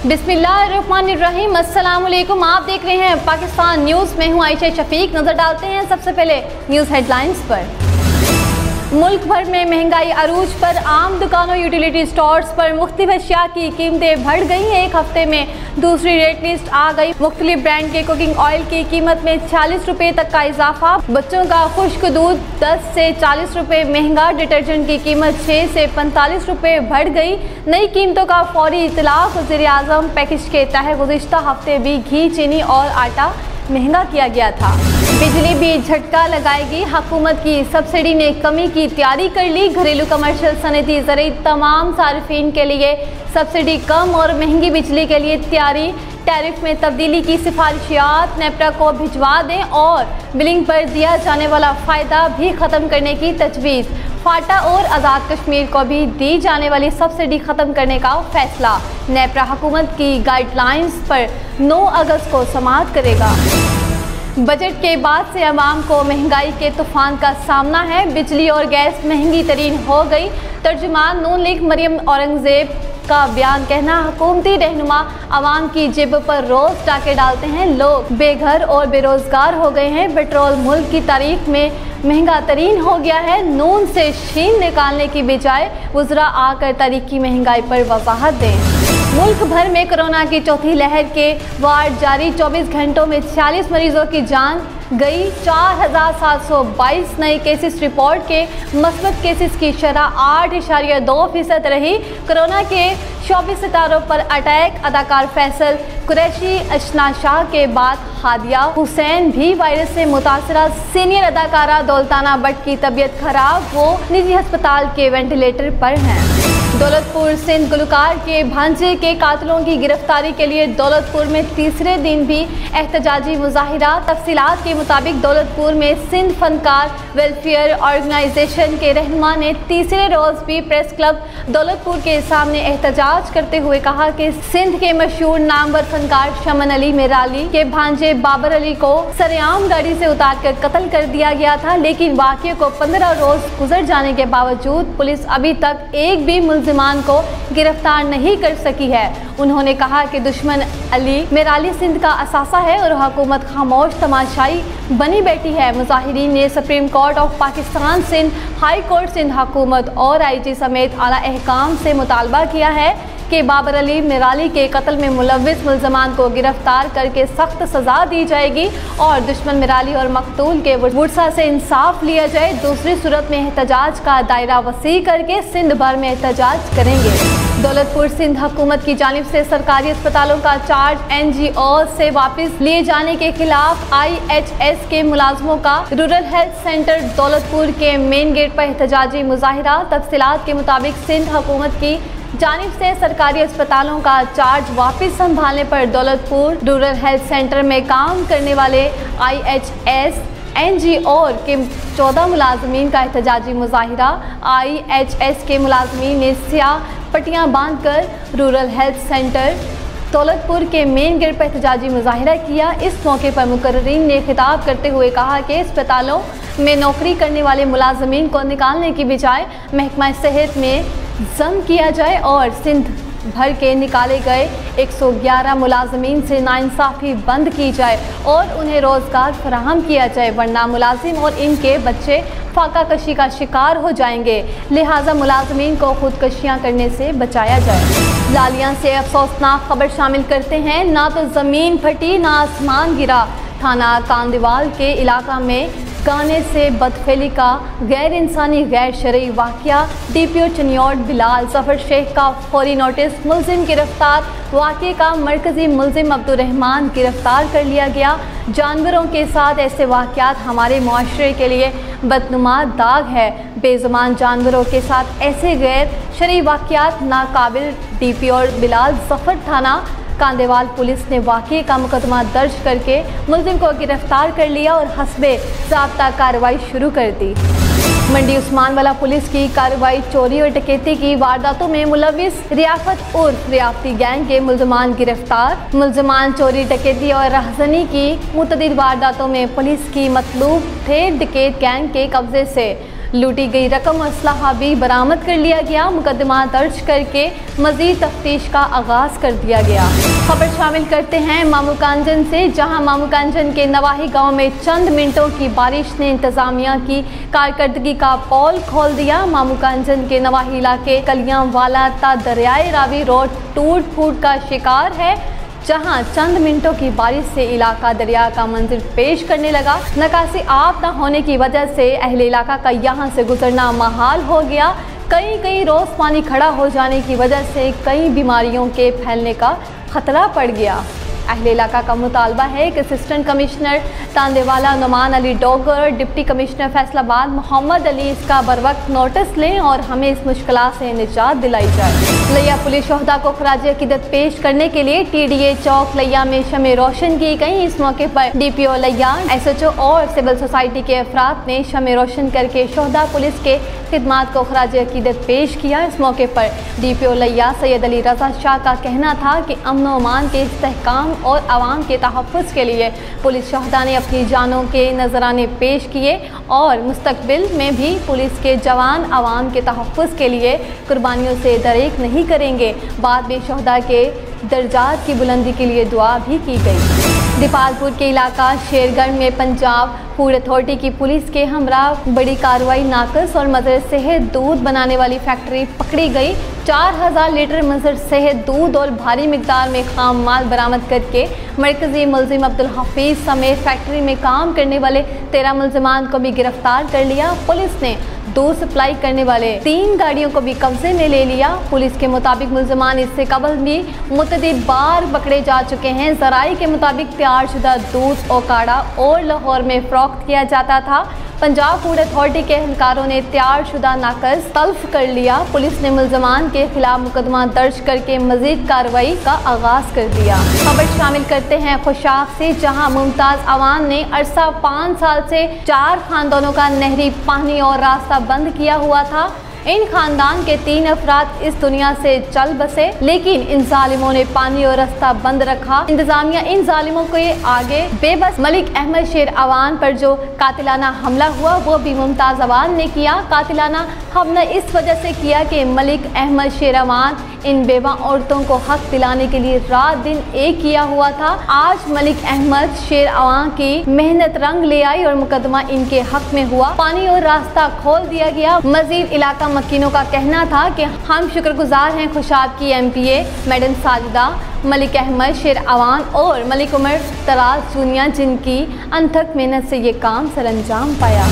बिस्मिल्लाहिर्रहमानिर्रहीम। अस्सलाम वालेकुम। आप देख रहे हैं पाकिस्तान न्यूज़। मैं हूं आयशा शफीक। नज़र डालते हैं सबसे पहले न्यूज़ हेडलाइंस पर। मुल्क भर में महंगाई अरूज पर। आम दुकानों यूटिलिटी स्टोर्स पर मुख्तलिफ अशिया की कीमतें बढ़ गई हैं। एक हफ्ते में दूसरी रेट लिस्ट आ गई। मुख्तलिफ ब्रांड के कुकिंग ऑयल की कीमत में 40 रुपये तक का इजाफा। बच्चों का खुश्क दूध 10 से 40 रुपये महंगा। डिटर्जेंट की कीमत 6 से 45 रुपये बढ़ गई। नई कीमतों का फौरी इतलाक़। वज़ीर-ए-आज़म पैकेज के तहत गुज़िश्ता हफ्ते भी घी, चीनी और आटा महंगा किया गया था। बिजली भी झटका लगाएगी। हुकूमत की सब्सिडी ने कमी की तैयारी कर ली। घरेलू, कमर्शियल, सनती, ज़रूरी तमाम सार्फिन के लिए सब्सिडी कम और महंगी बिजली के लिए तैयारी। टैरिफ में तब्दीली की सिफारिशात नेपरा को भिजवा दें और बिलिंग पर दिया जाने वाला फ़ायदा भी ख़त्म करने की तजवीज़। फाटा और आज़ाद कश्मीर को भी दी जाने वाली सब्सिडी ख़त्म करने का फैसला। नेपरा हुकूमत की गाइडलाइंस पर 9 अगस्त को समाअत करेगा। बजट के बाद से अवाम को महंगाई के तूफान का सामना है। बिजली और गैस महंगी तरीन हो गई। तर्जुमान नून लीग मरियम औरंगज़ेब का बयान कहना, हुकूमती रहनुमा अवाम की जेब पर रोज़ टाके डालते हैं। लोग बेघर और बेरोज़गार हो गए हैं। पेट्रोल मुल्क की तारीख में महंगा तरीन हो गया है। नून से शीन निकालने की बजाय वज़रा आकर तारीखी महंगाई पर वजाहत दें। मुल्क भर में कोरोना की चौथी लहर के वार्ड जारी। 24 घंटों में 46 मरीजों की जान गई। 4722 नए केसेस रिपोर्ट के। मस्बत केसेस की शरह 8.2% रही। कोरोना के 24 सितारों पर अटैक। अदाकार फैसल कुरैशी, अशना शाह के बाद हादिया हुसैन भी वायरस से मुतासरा। सीनियर अदाकारा दौलताना भट्ट की तबीयत खराब, वो निजी अस्पताल के वेंटिलेटर पर हैं। दौलतपुर सिंध गुलकार के भांजे के कातिलों की गिरफ्तारी के लिए दौलतपुर में तीसरे दिन भी एहतजाजी मुजाहिरा। तफसीलात के मुताबिक दौलतपुर में सिंध फनकार वेलफेयर ऑर्गेनाइजेशन के रहनुमा ने तीसरे रोज़ भी प्रेस क्लब दौलतपुर के सामने एहतजाज करते हुए कहा कि सिंध के मशहूर नामवर फनकार शमन अली मेराली के भांजे बाबर अली को सरेआम गाड़ी से उतारकर कत्ल कर दिया गया था। लेकिन वाक़ये को 15 रोज़ गुजर जाने के बावजूद पुलिस अभी तक एक भी मुल्ज़िमान को गिरफ्तार नहीं कर सकी है। उन्होंने कहा कि दुश्मन अली मेराली सिंध का असासा है और हुकूमत खामोश तमाशाई बनी बैठी है। मुजाहिरीन ने supreme court of Pakistan, Sindh high court, Sindh हुकूमत और IG समेत आला अहकाम से मुतालबा किया है कि बाबर अली मेराली के कत्ल में मुलव्विस मुल्ज़मान को गिरफ्तार करके सख्त सज़ा दी जाएगी और दुश्मन मेराली और मकतूल के वुरसा से इंसाफ लिया जाए। दूसरी सूरत में एहतजाज का दायरा वसी करके सिंध भर में एहतजाज करेंगे। दौलतपुर सिंध हुकूमत की जानिब से सरकारी अस्पतालों का चार्ज NGO से वापस लिए जाने के खिलाफ IHS के मुलाजमों का रूरल हेल्थ सेंटर दौलतपुर के मेन गेट पर एहतजाजी मुजाहिरा। तफसीलात के मुताबिक सिंध हुकूमत की जानिब से सरकारी अस्पतालों का चार्ज वापस संभालने पर दौलतपुर रूरल हेल्थ सेंटर में काम करने वाले IHS NGO के 14 मुलाजमीन का एहतजाजी मुजाहिरा। IHS के मुलाजमीन ने स्याह पट्टियाँ बांधकर रूरल हेल्थ सेंटर दौलतपुर के मेन गेट पर एहतजाजी मुजाहिरा किया। इस मौके पर मुकर्रीन ने खिताब करते हुए कहा कि अस्पतालों में नौकरी करने वाले मुलाजमीन को निकालने की बजाय महकमा सेहत में जम किया जाए और सिंध भर के निकाले गए 111 मुलाजमीन से नाइंसाफ़ी बंद की जाए और उन्हें रोज़गार फराहम किया जाए, वरना मुलाजिम और इनके बच्चे फाका कशी का शिकार हो जाएंगे। लिहाजा मुलाजमीन को खुदकशियाँ करने से बचाया जाए। लालियाँ से अफसोसनाक खबर शामिल करते हैं। ना तो ज़मीन फटी ना आसमान गिरा। थाना कांदीवाल के इलाका में गाने से बदफेली का गैर इंसानी गैर शरई वाक़या। DPO चनियोट बिलाल ज़फ़र शेख का फौरी नोटिस। मुल्ज़िम गिरफ्तार। वाक़ये का मरकज़ी मुल्ज़िम अब्दुर्रहमान गिरफ्तार कर लिया गया। जानवरों के साथ ऐसे वाक़यात हमारे मुआशरे के लिए बदनुमा दाग है। बेज़ुबान जानवरों के साथ ऐसे गैर शरई वाक़यात नाकाबिल। DPO बिलाल ज़फ़र थाना कांदेवाल पुलिस ने वाक़ये का मुकदमा दर्ज करके मुल्ज़िम को गिरफ्तार कर लिया और हस्बे ज़ाब्ता कार्रवाई शुरू कर दी। मंडी उस्मानवाला पुलिस की कार्रवाई। चोरी और डकैती की वारदातों में मुलव्विस रियाफत उर्फ रियाफती गैंग के मुल्ज़मान गिरफ्तार। मुल्ज़मान चोरी, डकैती और राहज़नी की मुतअद्दिद वारदातों में पुलिस की मतलूब थे। डकैत गैंग के कब्जे से लूटी गई रकम और असलहा भी बरामद कर लिया गया। मुकदमा दर्ज करके मजीद तफ्तीश का आगाज कर दिया गया। खबर शामिल करते हैं मामूकांजन से, जहां मामूकांजन के नवाही गांव में चंद मिनटों की बारिश ने इंतजामिया की कारकर्दगी का पोल खोल दिया। मामूकांजन के नवाही इलाके कलियांवाला ता दरियाए रावी रोड टूट फूट का शिकार है, जहां चंद मिनटों की बारिश से इलाका दरिया का मंजर पेश करने लगा। निकासी आब न होने की वजह से अहले इलाका का यहां से गुजरना महाल हो गया। कई रोज़ पानी खड़ा हो जाने की वजह से कई बीमारियों के फैलने का खतरा पड़ गया। अहले इलाका का मुतालबा है कि assistant commissioner Tandlianwala Noman Ali Dogar, deputy commissioner Faisalabad Mohammad Ali इसका बरवक्त नोटिस लें और हमें इस मुश्किल से निजात दिलाई जाए। लिया पुलिस शोहदा को खराज अकीदत पेश करने के लिए TDA चौक लिया में शमे रोशन की गई। इस मौके पर DPO लिया, SHO और सिविल सोसाइटी के अफराद ने शमे रोशन करके शोहदा पुलिस के खिदमात को खराज अकीदत पेश किया। इस मौके पर DPO लिया सैयद अली रजा शाह का कहना था कि अमन व अमान के इस्तेहकाम और आवाम के तहफ़्फ़ुज़ के लिए पुलिस शोहदा ने अपनी जानों के नजराने पेश किए और मुस्तकबिल में भी पुलिस के जवान आवाम के तहफ़्फ़ुज़ के लिए कुर्बानियों से दरेक नहीं करेंगे। बाद में शोहदा के दर्जात की बुलंदी के लिए दुआ भी की गई। दीपालपुर के इलाका शेरगढ़ में पंजाब फूड अथॉरिटी की पुलिस के हमरा बड़ी कार्रवाई नाकस और मज़र सेहत दूध बनाने वाली फैक्ट्री पकड़ी गई। 4000 लीटर मज़र सेहत दूध और भारी मिकदार में खाम माल बरामद करके मरकजी मुलजिम अब्दुल हफीज़ समेत फैक्ट्री में काम करने वाले 13 मुलजमान को भी गिरफ्तार कर लिया। पुलिस ने दूध सप्लाई करने वाले 3 गाड़ियों को भी कब्जे में ले लिया। पुलिस के मुताबिक मुलजमान इससे कबल भी मुतअद्दिद बार पकड़े जा चुके हैं। ज़राई के मुताबिक तैयारशुदा दूध ओकाड़ा और लाहौर में फ़रोख्त किया जाता था। पंजाब फूड अथॉरिटी के एहलकारों ने तैयारशुदा नाकस तल्फ कर लिया। पुलिस ने मुलजमान के खिलाफ मुकदमा दर्ज करके मजीद कार्रवाई का आगाज कर दिया। खबर शामिल करते हैं खुशाब से, जहां मुमताज़ अवान ने अरसा 5 साल से 4 खानदानों का नहरी पानी और रास्ता बंद किया हुआ था। इन खानदान के 3 अफराद इस दुनिया से चल बसे, लेकिन इन जालिमों ने पानी और रास्ता बंद रखा। इंतजामिया इन जालिमों के आगे बेबस। मलिक अहमद शेर अवान पर जो कातिलाना हमला हुआ वो भी मुमताज़ अवान ने किया। कातिलाना हमला इस वजह से किया कि मलिक अहमद शेर अवान इन बेवा औरतों को हक दिलाने के लिए रात दिन एक किया हुआ था। आज मलिक अहमद शेर अवान की मेहनत रंग ले आई और मुकदमा इनके हक में हुआ। पानी और रास्ता खोल दिया गया। मजीद इलाका मकीनों का कहना था कि हम शुक्रगुजार हैं खुशाब की MPA मैडम साजिदा, मलिक अहमद शेर अवान और मलिक उमर तराज जूनिया, जिनकी अनथक मेहनत से ये काम सरअंजाम पाया।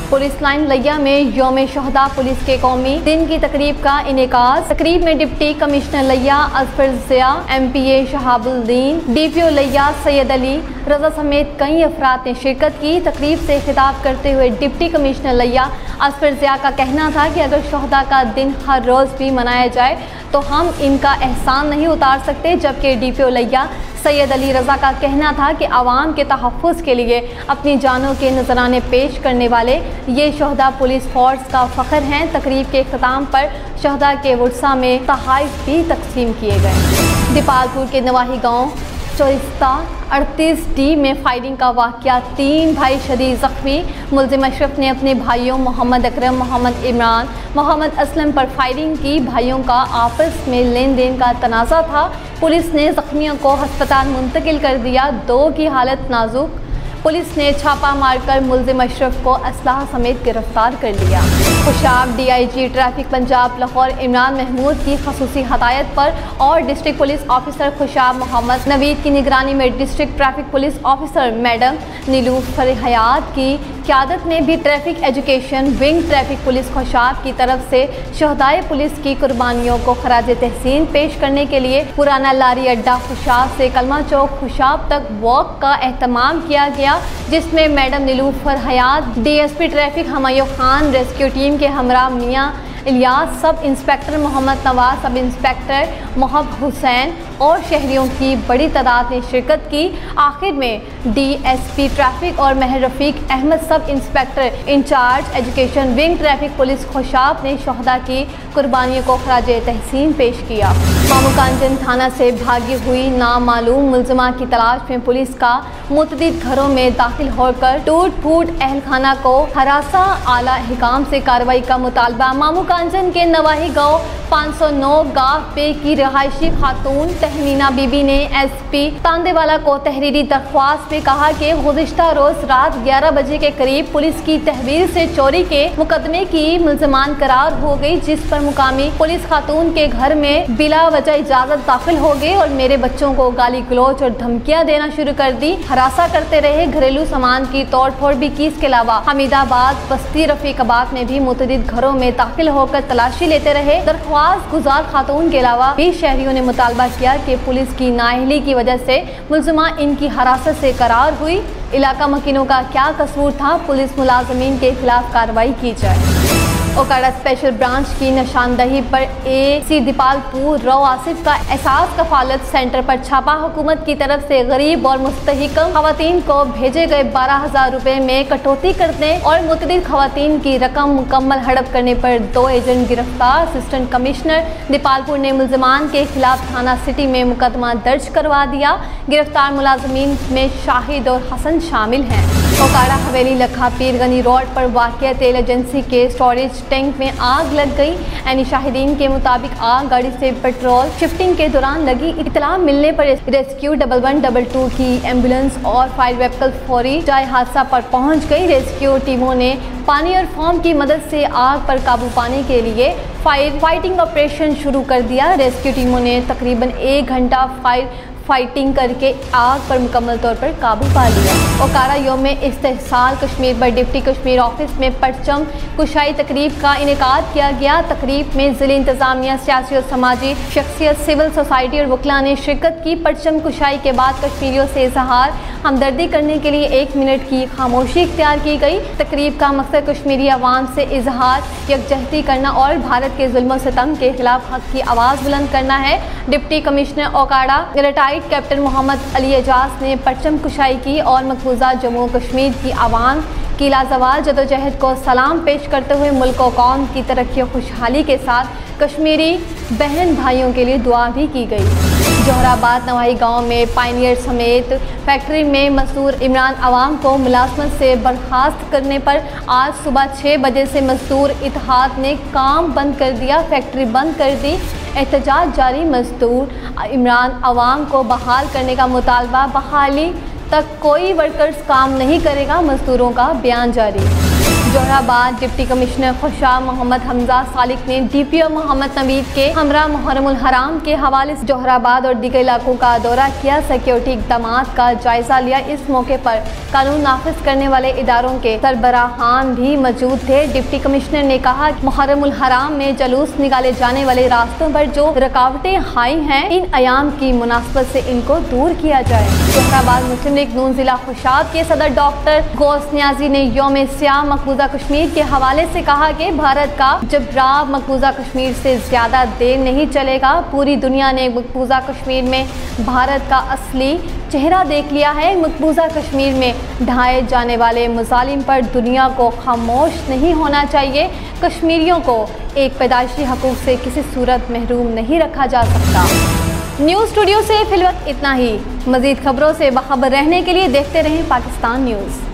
पुलिस लाइन लिया में यौम शोहदा पुलिस के कौमी दिन की तकरीब का इनेकास। तकरीब में डिप्टी कमिश्नर लिया असफर ज़िया, MPA शहाबुद्दीन, DPO लिया सैयद अली रजा समेत कई अफराद ने शिरकत की। तकरीब से खिताब करते हुए डिप्टी कमिश्नर लिया असफर ज़िया का कहना था कि अगर शोहदा का दिन हर रोज़ भी मनाया जाए तो हम इनका एहसान नहीं उतार सकते। जबकि DPO लिया सैयद अली रज़ा का कहना था कि आवाम के तहफ़्फ़ुज़ के लिए अपनी जानों के नजराने पेश करने वाले ये शोहदा पुलिस फोर्स का फ़ख्र हैं। तकरीब के इख्तिताम पर शोहदा के वर्सा में तोहफ़े भी तकसीम किए गए। दीपालपुर के नवाही गाँव चौरिस्ता 38D में फायरिंग का वाक़या, 3 भाई शदीद ज़ख्मी। मुलजिम अशरफ ने अपने भाइयों मोहम्मद अकरम, मोहम्मद इमरान, मोहम्मद असलम पर फायरिंग की। भाइयों का आपस में लेन देन का तनाज़ा था। पुलिस ने ज़ख्मियों को अस्पताल मुंतकिल कर दिया। 2 की हालत नाजुक। पुलिस ने छापा मारकर मुलजिम अशरफ को असलाह समेत गिरफ्तार कर लिया। खुशाब DIG ट्रैफिक पंजाब लाहौर इमरान महमूद की खसूसी हदायत पर और district police officer Khushab Mohammad Naveed की निगरानी में district traffic police officer madam Nilofar Hayat की क़यादत में भी traffic education wing traffic police Khushab की तरफ से शहदाए पुलिस की कुर्बानियों को खराज तहसीन पेश करने के लिए पुराना लारी अड्डा खुशाब से कलमा चौक खुशाब तक वॉक का एहतमाम किया गया, जिसमें मैडम नीलूफर हयात, DSP traffic Humayun Khan, rescue team के हमरा मियाँ Ilyas, sub inspector Mohammad Nawaz, sub inspector Mohab Hussain और शहरियों की बड़ी तादाद ने शिरकत की। आखिर में DSP ट्रैफिक और महर Rafiq Ahmed sub inspector incharge education wing traffic police Khushab ने शहदा की कुर्बानियों को खराजे तहसीन पेश किया। मामूकांजन थाना से भागी हुई नामालूम मुलजिमा की तलाश में पुलिस का मुतअद्दिद घरों में दाखिल होकर टूट फूट अहलखाना को हरासा, आला हिकाम से कार्रवाई का मुतालबा। मामूकांजन के नवाही गांव 509 गांव पे की रहायशी खातून तहमीना बीबी ने SP तांदेवाला को तहरीरी दरख्वास्त में कहा कि गुज़िश्ता रोज रात 11 बजे के करीब पुलिस की तहवील से चोरी के मुकदमे की मुल्ज़मान करार हो गई, जिस पर मुकामी पुलिस खातून के घर में बिला वजह इजाजत दाखिल हो गए और मेरे बच्चों को गाली गलौज और धमकियां देना शुरू कर दी, हरासा करते रहे, घरेलू सामान की तोड़ फोड़ भी की। इसके अलावा हमीदाबाद, बस्ती, रफीकाबाद में भी मुतअद्दिद घरों में दाखिल होकर तलाशी लेते रहे। दरख्वास्त गुजार खातून के अलावा भी शहरियों ने मुतालबा किया कि पुलिस की नाअहली की वजह से मुल्ज़िमा इनकी हरासत से करार हुई। इलाका मकीनों का क्या कसूर था, पुलिस मुलाजमीन के खिलाफ कार्रवाई की जाए। ओकाड़ा स्पेशल ब्रांच की निशानदही पर AC दीपालपुर रौ आसिफ का एहसास कफालत सेंटर पर छापा। हुकूमत की तरफ से गरीब और मुस्तहिकम खवातीन को भेजे गए 12,000 रुपए में कटौती करने और मुतअद्दिद खवातीन की रकम मुकम्मल हड़प करने पर 2 एजेंट गिरफ्तार। असिस्टेंट कमिश्नर दीपालपुर ने मुल्ज़िमान के खिलाफ थाना सिटी में मुकदमा दर्ज करवा दिया। गिरफ्तार मुलाजमीन में शाहिद और हसन शामिल हैं। ओकाड़ा हवेली लखा पीर गनी रोड पर वाक़या तेल एजेंसी के स्टोरेज टैंक में आग लग गई। यानी शाहिदीन के मुताबिक आग गाड़ी से पेट्रोल शिफ्टिंग के दौरान लगी। इत्तला मिलने पर रेस्क्यू 1112 की एम्बुलेंस और फायर व्हीकल फौरी जाए हादसा पर पहुंच गई। रेस्क्यू टीमों ने पानी और फोम की मदद से आग पर काबू पाने के लिए फाइटिंग ऑपरेशन शुरू कर दिया। रेस्क्यू टीमों ने तकरीबन 1 घंटा फाइटिंग करके आग पर मुकम्मल तौर पर काबू पा लिया। ओकाड़ा यौम इस्तेहसाल कश्मीर पर डिप्टी कश्मीर ऑफिस में परचम कुशाई तकरीब का इनेकाद किया गया। तकरीब में ज़िले इंतज़ामिया, सियासी और समाजी शख्सियत, सिविल सोसाइटी और वकला ने शिरकत की। परचम कुशाई के बाद कश्मीरियों से इजहार हमदर्दी करने के लिए 1 मिनट की खामोशी इख्तियार की गई। तकरीब का मकसद कश्मीरी अवाम से इजहार यकजहती करना और भारत के जुल्म सितम के खिलाफ हक की आवाज़ बुलंद करना है। Deputy commissioner Okara retired captain Mohammad Ali Ejaz ने परचम कुशाई की और मकबूजा जम्मू कश्मीर की आवाम की लाजवाब जदोजहद को सलाम पेश करते हुए मुल्क और कौम की तरक्की और खुशहाली के साथ कश्मीरी बहन भाइयों के लिए दुआ भी की गई। जोहराबाद नवाही गांव में पायनियर समेत फैक्ट्री में मजदूर इमरान अवाम को मुलाजमत से बर्खास्त करने पर आज सुबह 6 बजे से मजदूर इत्तेहाद ने काम बंद कर दिया, फैक्ट्री बंद कर दी। एहतजाज जारी, मजदूर इमरान अवाम को बहाल करने का मुतालबा, बहाली तक कोई वर्कर्स काम नहीं करेगा, मजदूरों का बयान जारी। जोहराबाद डिप्टी कमिश्नर खुशाब मोहम्मद हमजा सालिक ने DPO मोहम्मद नवीद के हमरा मुहर्रमुल हराम के हवाले से जोहराबाद और दीगर इलाकों का दौरा किया, सिक्योरिटी इक़दामात का जायजा लिया। इस मौके पर कानून नाफिज करने वाले इदारों के सरबराहान भी मौजूद थे। डिप्टी कमिश्नर ने कहा कि मुहर्रमुल हराम में जुलूस निकाले जाने वाले रास्तों पर जो रुकावटें आई हैं, इन अयाम की मुनासबत से इनको दूर किया जाए। जोहराबाद मुस्लिम लीग नून जिला खुशाब के सदर डॉक्टर गौस न्याजी ने यौम सियाम मकबूजा कश्मीर के हवाले से कहा कि भारत का जबराब मकबूजा कश्मीर से ज़्यादा देर नहीं चलेगा। पूरी दुनिया ने मकबूजा कश्मीर में भारत का असली चेहरा देख लिया है। मकबूजा कश्मीर में ढाए जाने वाले मुजालिम पर दुनिया को खामोश नहीं होना चाहिए। कश्मीरियों को एक पैदाइशी हकूक़ से किसी सूरत महरूम नहीं रखा जा सकता। न्यूज़ स्टूडियो से फिलवक्त इतना ही। मज़ीद खबरों से बाखबर रहने के लिए देखते रहें पाकिस्तान न्यूज़।